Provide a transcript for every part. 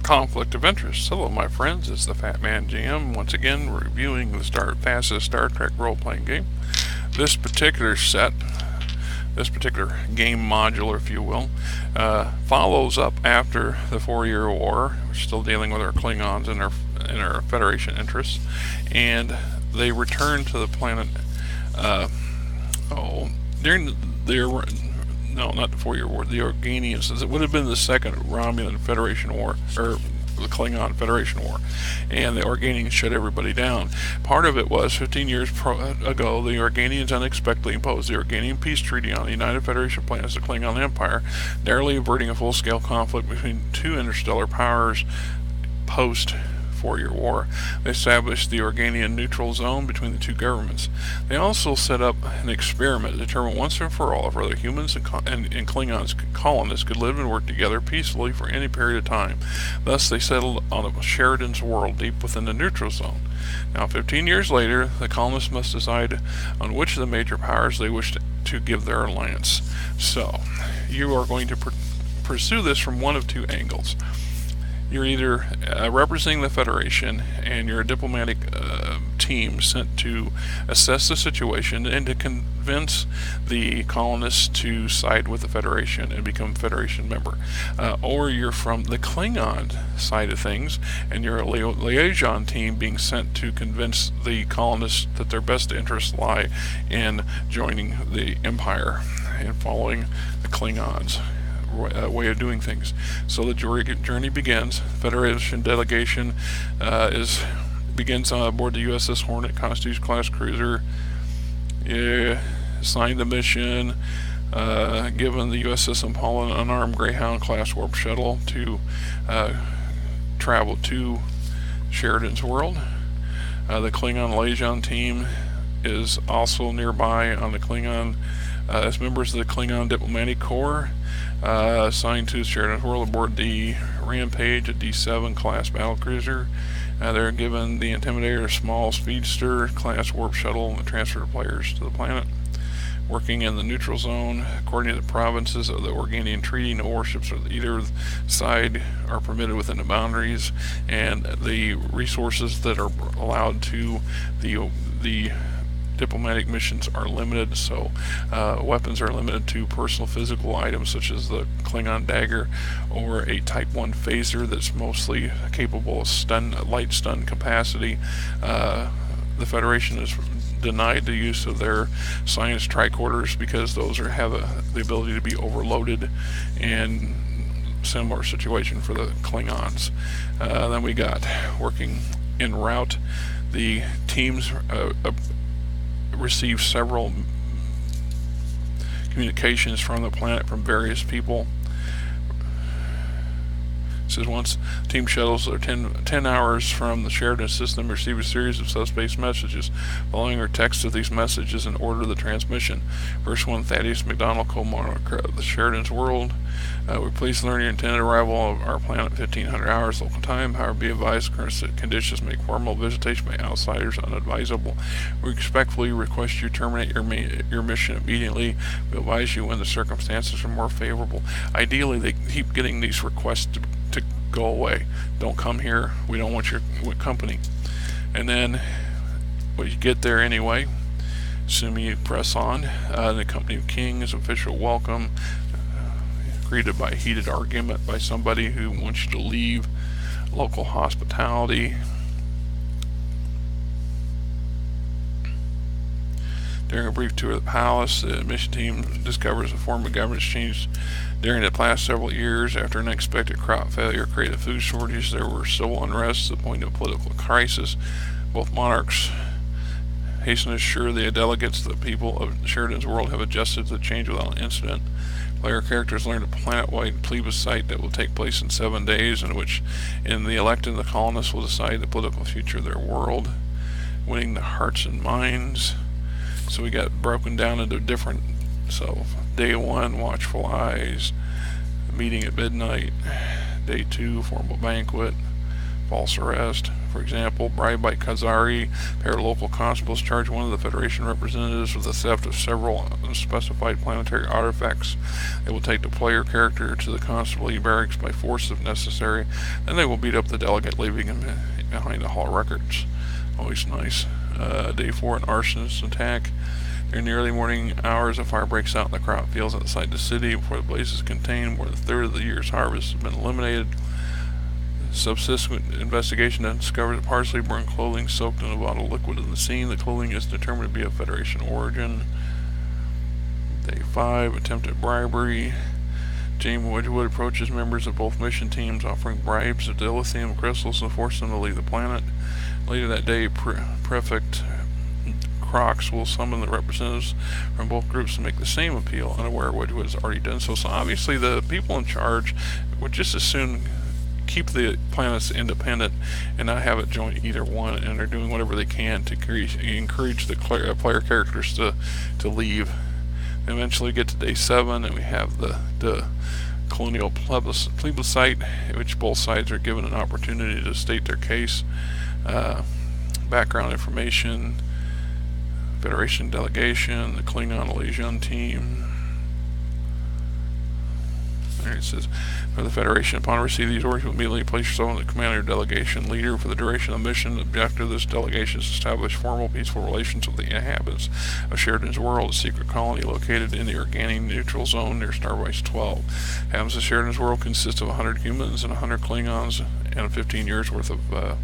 Conflict of interest. Hello, my friends. It's the Fat Man GM once again reviewing the fastest Star Trek role-playing game. This particular set, this particular game module, if you will, follows up after the 4-year war. We're still dealing with our Klingons and our Federation interests, and they return to the planet. During not the 4-year war, the Organians. It would have been the second Romulan Federation War, or the Klingon Federation War, and the Organians shut everybody down. Part of it was 15 years ago, the Organians unexpectedly imposed the Organian Peace Treaty on the United Federation planets, the Klingon Empire, narrowly averting a full-scale conflict between two interstellar powers post 4-year war. They established the Organian neutral zone between the two governments. They also set up an experiment to determine once and for all if whether humans and Klingons colonists could live and work together peacefully for any period of time. Thus, they settled on Sheridan's world deep within the neutral zone. Now, 15 years later, the colonists must decide on which of the major powers they wish to give their alliance. So, you are going to pursue this from one of two angles. You're either representing the Federation and you're a diplomatic team sent to assess the situation and to convince the colonists to side with the Federation and become a Federation member. Or you're from the Klingon side of things and you're a liaison team being sent to convince the colonists that their best interests lie in joining the Empire and following the Klingons' way of doing things. So the journey begins. Federation delegation begins on board the USS Hornet, Constitution class cruiser. Assigned the mission, given the USS Impala an unarmed Greyhound class warp shuttle to travel to Sheridan's world. The Klingon liaison team is also nearby on the Klingon as members of the Klingon Diplomatic Corps, assigned to Sheridan's world aboard the Rampage, a D7 class battlecruiser. They're given the Intimidator, a small speedster class warp shuttle, and transfer players to the planet. Working in the neutral zone, according to the provinces of the Organian Treaty, no warships of either side are permitted within the boundaries, and the resources that are allowed to the diplomatic missions are limited. So weapons are limited to personal physical items such as the Klingon dagger or a Type 1 phaser that's mostly capable of light stun capacity. The Federation is denied the use of their science tricorders because those have the ability to be overloaded, and similar situation for the Klingons. Then we got working en route. The teams received several communications from the planet from various people. It says once team shuttles are 10 hours from the Sheridan system receive a series of subspace messages. Following are text of these messages in order of the transmission. First one, Thaddeus McDonald, co-monarch of the Sheridan's world. We're pleased to learn your intended arrival of our planet 1500 hours local time. However, be advised current conditions make formal visitation by outsiders unadvisable. We respectfully request you terminate your mission immediately. We advise you when the circumstances are more favorable. Ideally, they keep getting these requests to go away. Don't come here. We don't want your company. And then, when you get there anyway, assuming you press on, the company of King is official welcome, greeted by heated argument by somebody who wants you to leave, local hospitality. During a brief tour of the palace, the mission team discovers a form of governance changed during the past several years. After an unexpected crop failure created food shortage, there were civil unrest to the point of political crisis. Both monarchs hasten to assure the delegates that the people of Sheridan's world have adjusted to the change without an incident. Player characters learn a planet-wide plebiscite that will take place in 7 days, in which the elected the colonists will decide the political future of their world, winning the hearts and minds. So we got broken down into different, so day 1, watchful eyes, meeting at midnight. Day 2, formal banquet. false arrest. For example, bribe by Kazari. Local constables charge one of the Federation representatives with the theft of several unspecified planetary artifacts. They will take the player character to the constable barracks by force if necessary. Then they will beat up the delegate, leaving him behind the hall records. Always nice. Day 4, an arsonist attack. During the early morning hours, a fire breaks out in the crop fields outside the city. Before the blaze is contained, more than a third of the year's harvest has been eliminated. Subsequent investigation then discovers partially burned clothing soaked in a bottle of liquid in the scene. The clothing is determined to be of Federation origin. Day 5, attempted bribery. James Wedgwood approaches members of both mission teams, offering bribes of dilithium crystals to force them to leave the planet. Later that day, Prefect Crocs will summon the representatives from both groups to make the same appeal, unaware Wedgwood has already done so. So obviously the people in charge would just as soon keep the planets independent and not have it join either one, and they're doing whatever they can to encourage the player characters to leave. Eventually get to day 7, and we have the colonial plebiscite, which both sides are given an opportunity to state their case. Background information, Federation delegation, the Klingon liaison team. There it says, for the Federation, upon receiving these orders, you will immediately place yourself in the commander delegation leader for the duration of the mission. The objective of this delegation is to establish formal, peaceful relations with the inhabitants of Sheridan's world, a secret colony located in the Organian neutral zone near Starbase 12. Inhabitants of Sheridan's world consist of 100 humans and 100 Klingons and 15 years worth of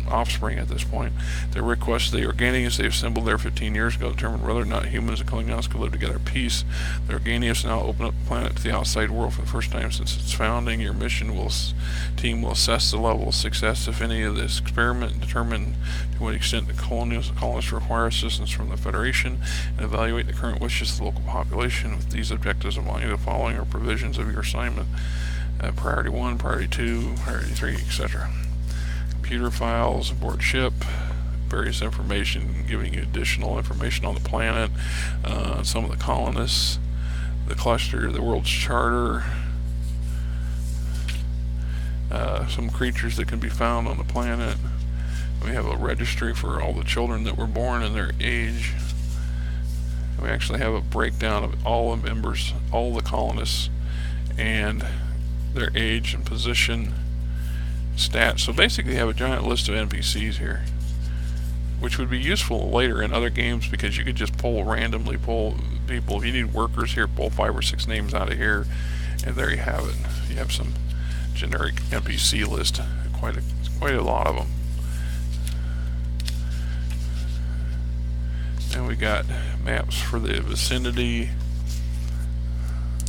offspring at this point. The request of the Organians they assembled there 15 years ago determined whether or not humans and Klingons could live together in peace. The Organians now open up the planet to the outside world for the first time since its founding. Your team will assess the level of success, if any, of this experiment, determine to what extent the colonists require assistance from the Federation, and evaluate the current wishes of the local population. With these objectives in mind, the following are provisions of your assignment. Priority 1, Priority 2, Priority 3, etc. Computer files aboard ship, various information giving you additional information on the planet, some of the colonists, the cluster, the world's charter, some creatures that can be found on the planet. We have a registry for all the children that were born and their age. We actually have a breakdown of all the members, all the colonists, and their age and position, stats. So basically you have a giant list of NPCs here, which would be useful later in other games because you could just randomly pull people. If you need workers here, pull 5 or 6 names out of here, and there you have it. You have some generic NPC list, quite a lot of them. And we got maps for the vicinity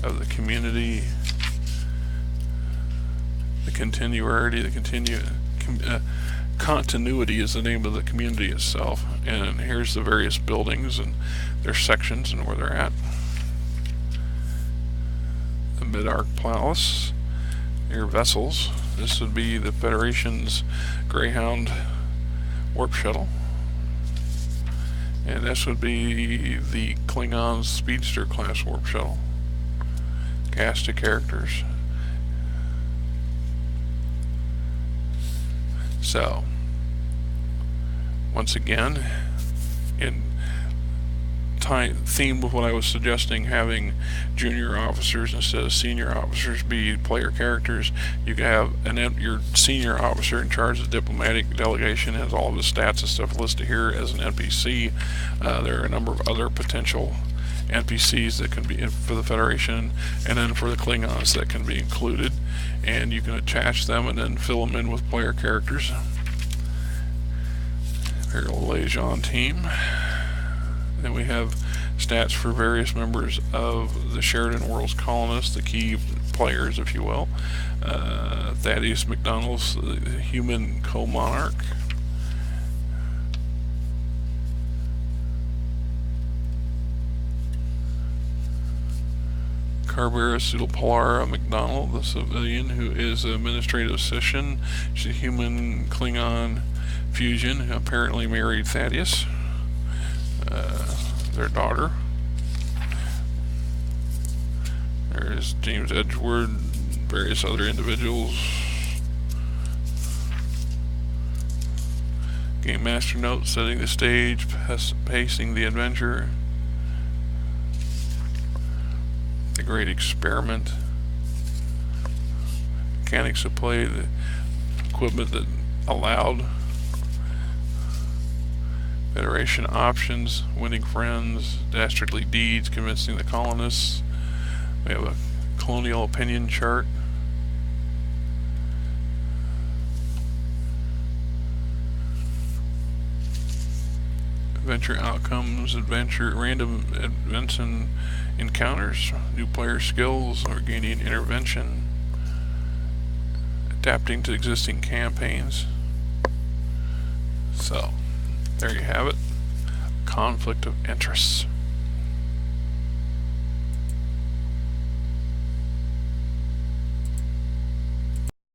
of the community, the continuity is the name of the community itself, and here's the various buildings and their sections and where they're at. The Mid-Arc Palace, your vessels. This would be the Federation's Greyhound warp shuttle, and this would be the Klingon's Speedster class warp shuttle. Cast of characters. So, once again, in theme with what I was suggesting, having junior officers instead of senior officers be player characters, you can have your senior officer in charge of the diplomatic delegation, has all of his stats and stuff listed here as an NPC. There are a number of other potential NPCs that can be for the Federation, and then for the Klingons that can be included, and you can attach them and then fill them in with player characters. Imperial Liaison Team. Then we have stats for various members of the Sheridan World's colonists, the key players, if you will. Thaddeus McDonald's, the human co-monarch. Carbera Pseudopolara McDonald, the civilian who is an administrative assistant. She's a human Klingon fusion who apparently married Thaddeus, their daughter. There's James Edgeworth, various other individuals. Game Master Notes, setting the stage, pacing the adventure. The Great Experiment. Mechanics of play, the equipment that allowed. Federation options, winning friends, dastardly deeds, convincing the colonists. We have a colonial opinion chart. Adventure outcomes, random events and encounters, new player skills, Organian intervention, adapting to existing campaigns. So, there you have it. Conflict of interests.